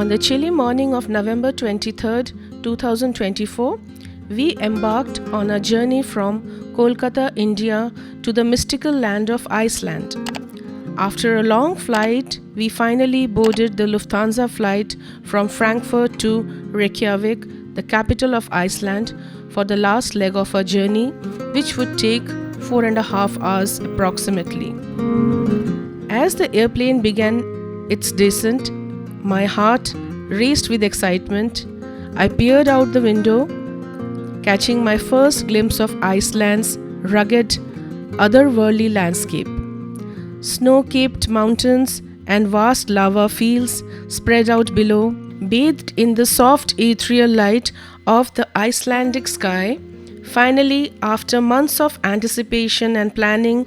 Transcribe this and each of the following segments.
On the chilly morning of November 23rd, 2024, we embarked on a journey from Kolkata, India to the mystical land of Iceland. After a long flight, we finally boarded the Lufthansa flight from Frankfurt to REYKJAVIK, the capital of Iceland, for the last leg of our journey, which would take 4.5 hours approximately. As the airplane began its descent, my heart raced with excitement. I peered out the window, catching my first glimpse of Iceland's rugged, otherworldly landscape. Snow-capped mountains and vast lava fields spread out below, bathed in the soft ethereal light of the Icelandic sky. Finally, after months of anticipation and planning,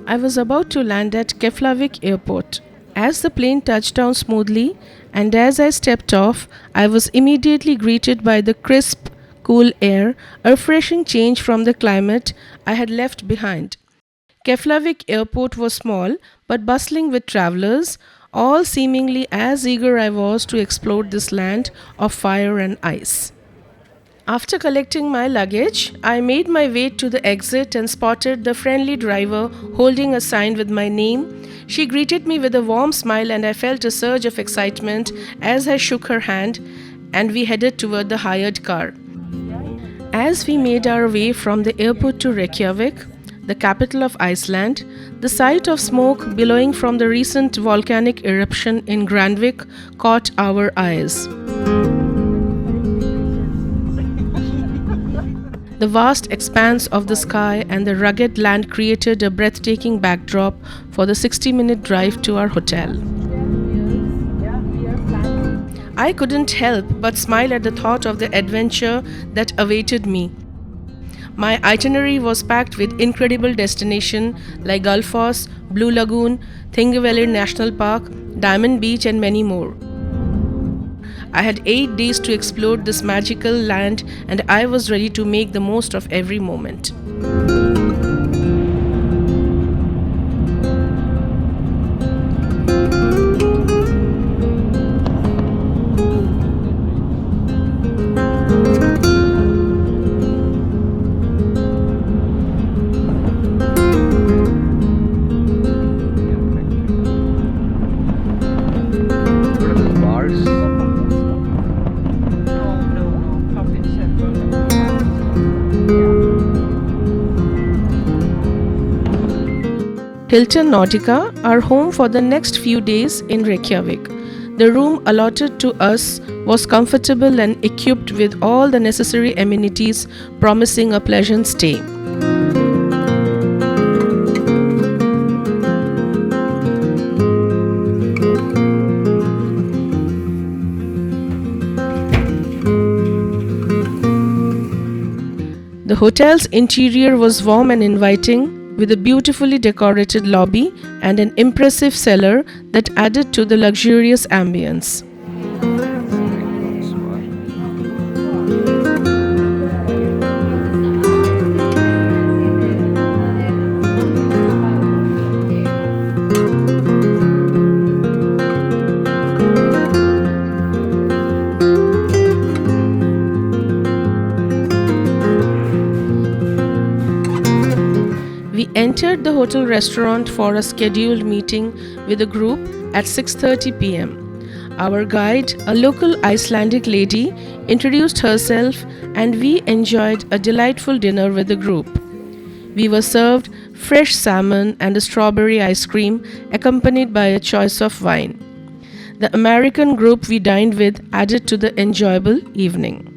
I was about to land at Keflavik Airport. As the plane touched down smoothly, and as I stepped off, I was immediately greeted by the crisp, cool air, a refreshing change from the climate I had left behind. Keflavik Airport was small but bustling with travelers, all seemingly as eager I was to explore this land of fire and ice. After collecting my luggage, I made my way to the exit and spotted the friendly driver holding a sign with my name. She greeted me with a warm smile, and I felt a surge of excitement as I shook her hand and we headed toward the hired car. As we made our way from the airport to REYKJAVIK, the capital of Iceland, the sight of smoke billowing from the recent volcanic eruption in Grandvik caught our eyes. The vast expanse of the sky and the rugged land created a breathtaking backdrop for the 60-minute drive to our hotel. I couldn't help but smile at the thought of the adventure that awaited me. My itinerary was packed with incredible destinations like Gullfoss, Blue Lagoon, Thingvellir National Park, Diamond Beach, and many more. I had 8 days to explore this magical land, and I was ready to make the most of every moment. Hilton Nordica, our home for the next few days in REYKJAVIK. The room allotted to us was comfortable and equipped with all the necessary amenities, promising a pleasant stay. The hotel's interior was warm and inviting, with a beautifully decorated lobby and an impressive cellar that added to the luxurious ambience. We entered the hotel restaurant for a scheduled meeting with a group at 6:30 p.m. Our guide, a local Icelandic lady, introduced herself, and we enjoyed a delightful dinner with the group. We were served fresh salmon and a strawberry ice cream, accompanied by a choice of wine. The American group we dined with added to the enjoyable evening.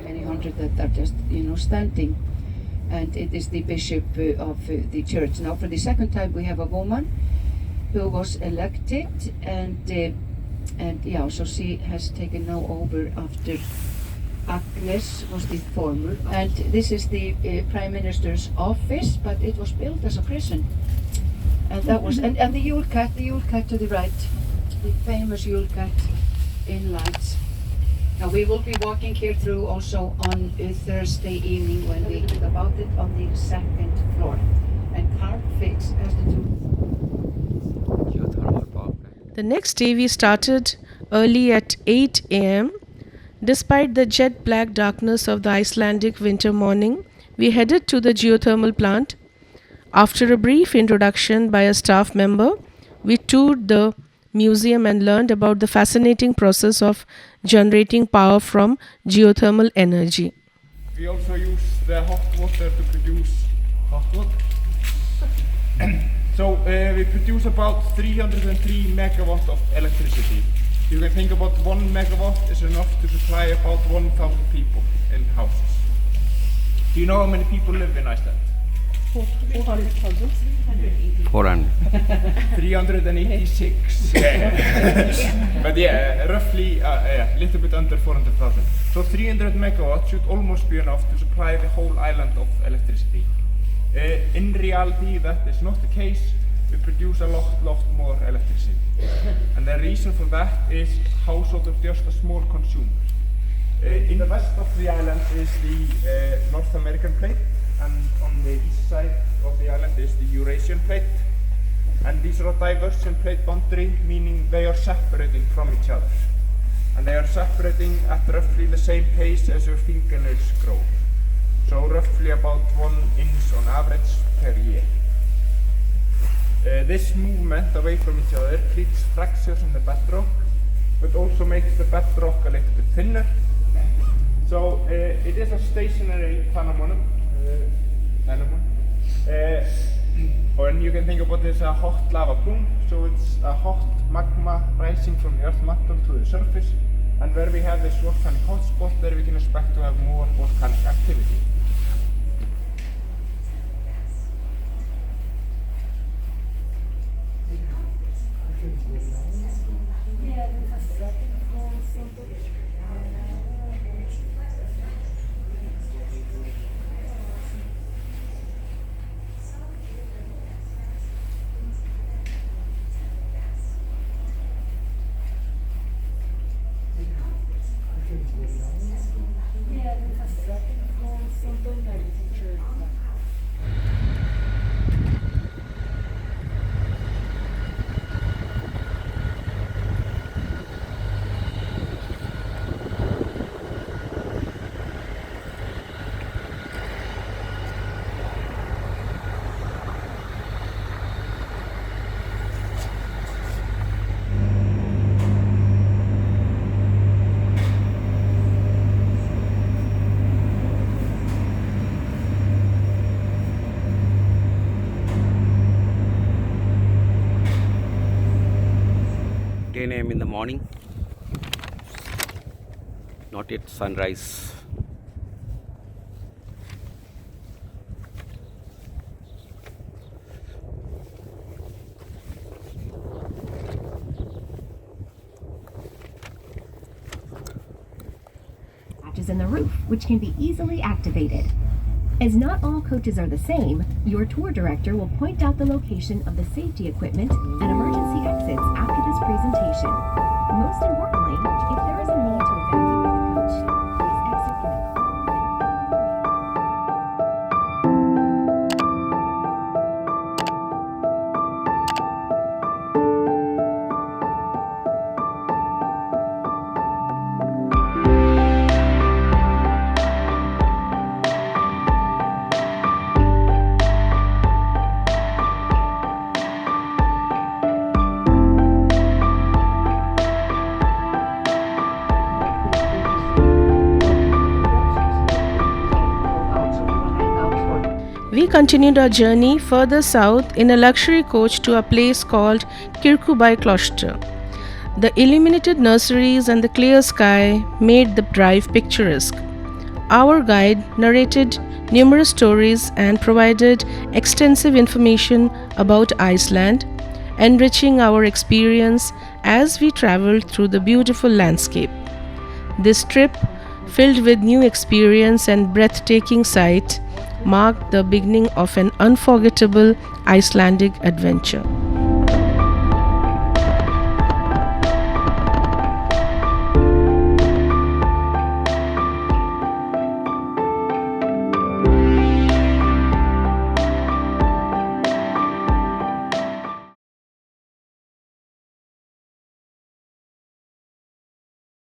Many hundred that are just, standing, and it is the bishop of the church. Now, for the second time, we have a woman who was elected, so she has taken now over after Agnes was the former. And this is the Prime Minister's office, but it was built as a prison. And that was and the Yule cat to the right, the famous Yule cat in lights. Now we will be walking here through also on Thursday evening when we talk about it on the second floor. And Carl Fix has the two. The next day we started early at 8 a.m. Despite the jet black darkness of the Icelandic winter morning, we headed to the geothermal plant. After a brief introduction by a staff member, we toured the museum and learned about the fascinating process of generating power from geothermal energy. We also use the hot water to produce hot water. So we produce about 303 megawatts of electricity. You can think about 1 megawatt is enough to supply about 1,000 people in houses. Do you know how many people live in Iceland? 400,000. 400. 386. But yeah, roughly a little bit under 400,000. So 300 megawatts should almost be enough to supply the whole island of electricity. In reality, that is not the case. We produce a lot more electricity. And the reason for that is households are just a small consumer. In the west of the island is the North American plate, and on the east side of the island is the Eurasian plate. And these are divergent in plate boundary, meaning they are separating from each other. And they are separating at roughly the same pace as your fingernails grow. So roughly about 1 inch on average per year. This movement away from each other creates fractures in the bedrock, but also makes the bedrock a little bit thinner. So it is a stationary phenomenon. And you can think about this as a hot lava plume. So it's a hot magma rising from the earth mantle to the surface. And where we have this volcanic hotspot, there we can expect to have more volcanic activity. In the morning, not yet sunrise. Latches in the roof, which can be easily activated. As not all coaches are the same, your tour director will point out the location of the safety equipment and emergency exits after this presentation. Most importantly, if there is a need to evacuate the coach, please exit in a calm We continued our journey further south in a luxury coach to a place called Kirkjubæ. The illuminated nurseries and the clear sky made the drive picturesque. Our guide narrated numerous stories and provided extensive information about Iceland, enriching our experience as we traveled through the beautiful landscape. This trip, filled with new experience and breathtaking sight, marked the beginning of an unforgettable Icelandic adventure.